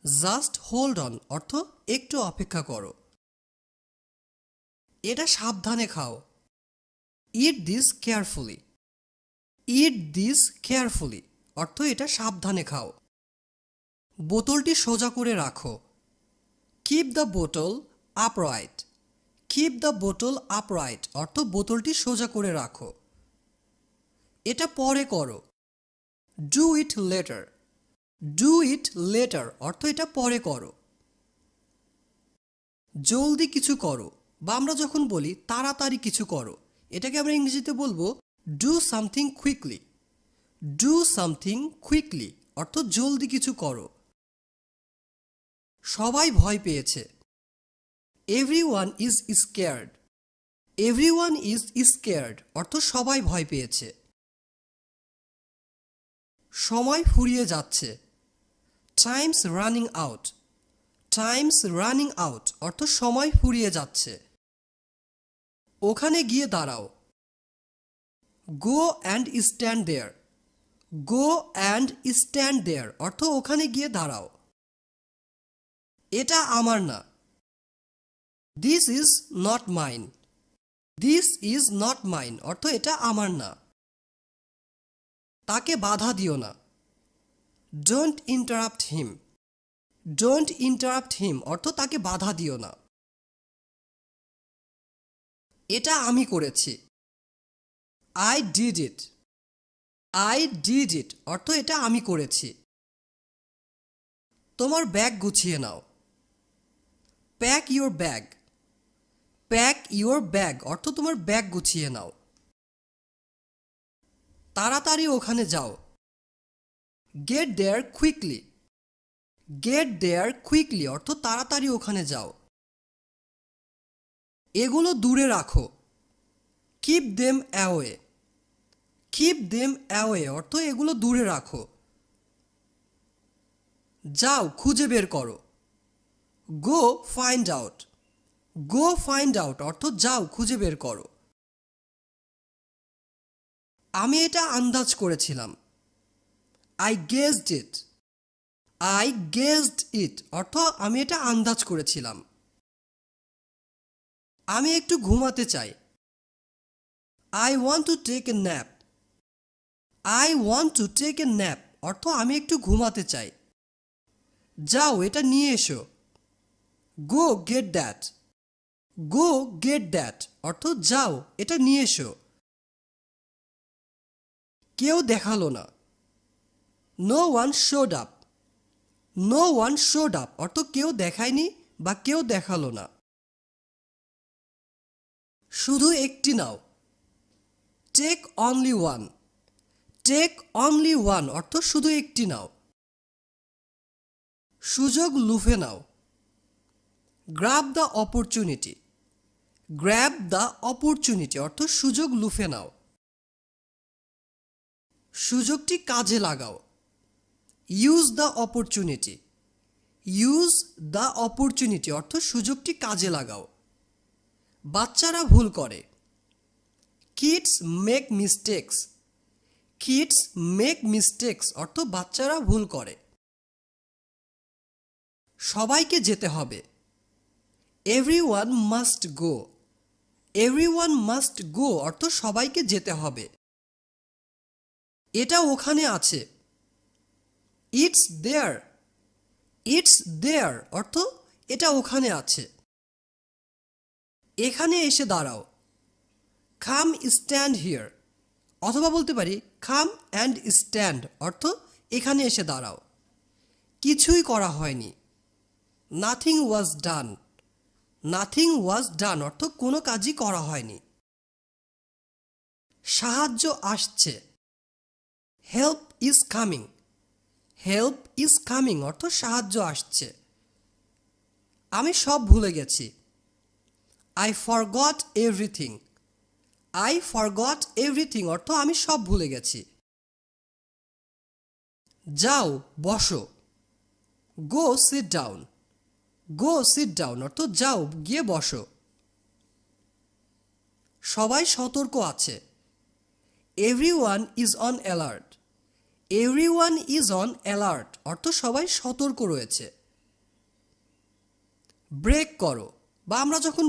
Just hold on অর্থ একটু অপেক্ষা করো। এটা সাবধানে খাও। Eat this carefully. Eat this carefully অর্থ এটা সাবধানে খাও। বোতলটি সোজা করে রাখো। Keep the bottle upright. Keep the bottle upright অর্থ বোতলটি সোজা করে রাখো। এটা পরে করো। Do it later. Do it later অর্থ এটা পরে করো। জলদি কিছু করো বা আমরা যখন বলি তাড়াতাড়ি কিছু করো, এটাকে আমরা ইংরেজিতে বলবো do something quickly. Do something quickly অর্থ জলদি কিছু করো। সবাই ভয় পেয়েছে। Everyone is scared. Everyone is scared অর্থ সবাই ভয় পেয়েছে। সময় ফুরিয়ে যাচ্ছে। Time's running out. Time's running out অর্থ সময় ফুরিয়ে যাচ্ছে। ওখানে গিয়ে দাঁড়াও। Go and stand there. Go and stand there অর্থ ওখানে গিয়ে দাঁড়াও। এটা আমার না। This is not mine. This is not mine অর্থ এটা আমার না। তাকে বাধা দিও না। Don't interrupt him. Don't interrupt him অর্থ তাকে বাধা দিও না। এটা আমি করেছি। I did it. I did it অর্থ এটা আমি করেছি। তোমার ব্যাগ গুছিয়ে নাও। Pack your bag. Pack your bag অর্থ তোমার ব্যাগ গুছিয়ে নাও। তাড়াতাড়ি ওখানে যাও। Get there quickly. Get there quickly অর্থ তাড়াতাড়ি ওখানে যাও। এগুলো দূরে রাখো। Keep them away. Keep them away অর্থ এগুলো দূরে রাখো। যাও খুঁজে বের করো। Go find out. Go find out অর্থ যাও খুঁজে বের করো। আমি এটা আন্দাজ করেছিলাম। I guessed it. I guessed it অর্থ আমি এটা আন্দাজ করেছিলাম। আমি একটু ঘুমাতে চাই। I want to take a nap. I want to take a nap অর্থ আমি একটু ঘুমাতে চাই। যাও এটা নিয়ে এসো। Go get that. Go get that অর্থ যাও এটা নিয়ে এসো। কেউ দেখালো না। No one showed up. No one showed up অর্থ কেউ দেখায়নি বা কেউ দেখালো না। শুধু একটি নাও। Take only one. Take only one অর্থ শুধু একটি নাও। সুযোগ লুফে নাও। Grab the opportunity. Grab the opportunity অর্থ সুযোগ লুফে নাও। সুযোগটি কাজে লাগাও। Use the opportunity. Use the opportunity অর্থ সুযোগটি কাজে লাগাও। বাচ্চারা ভুল করে। Kids make mistakes. Kids make mistakes অর্থ বাচ্চারা ভুল করে। সবাইকে যেতে হবে। Everyone must go. Everyone must go অর্থ সবাইকে যেতে হবে। এটা ওখানে আছে। It's there. ইটস দেয়ার অর্থ এটা ওখানে আছে। এখানে এসে দাঁড়াও। কাম স্ট্যান্ড হিয়ার অথবা বলতে পারি কাম অ্যান্ড স্ট্যান্ড অর্থ এখানে এসে দাঁড়াও। কিছুই করা হয়নি। নাথিং ওয়াজ ডান। নাথিং ওয়াজ ডান অর্থ কোনো কাজই করা হয়নি। সাহায্য আসছে। Help is coming. Help is coming অর্থ সাহায্য আসছে। আমি সব ভুলে গেছি। I forgot everything. I forgot everything অর্থ আমি সব ভুলে গেছি। যাও বসো। গো সিট ডাউন। গো সিট ডাউন অর্থ যাও গিয়ে বসো। সবাই সতর্ক আছে। Everyone is on alert. Everyone is on alert অর্থ সবাই সতর্ক রয়েছে। ব্রেক করো বা আমরা যখন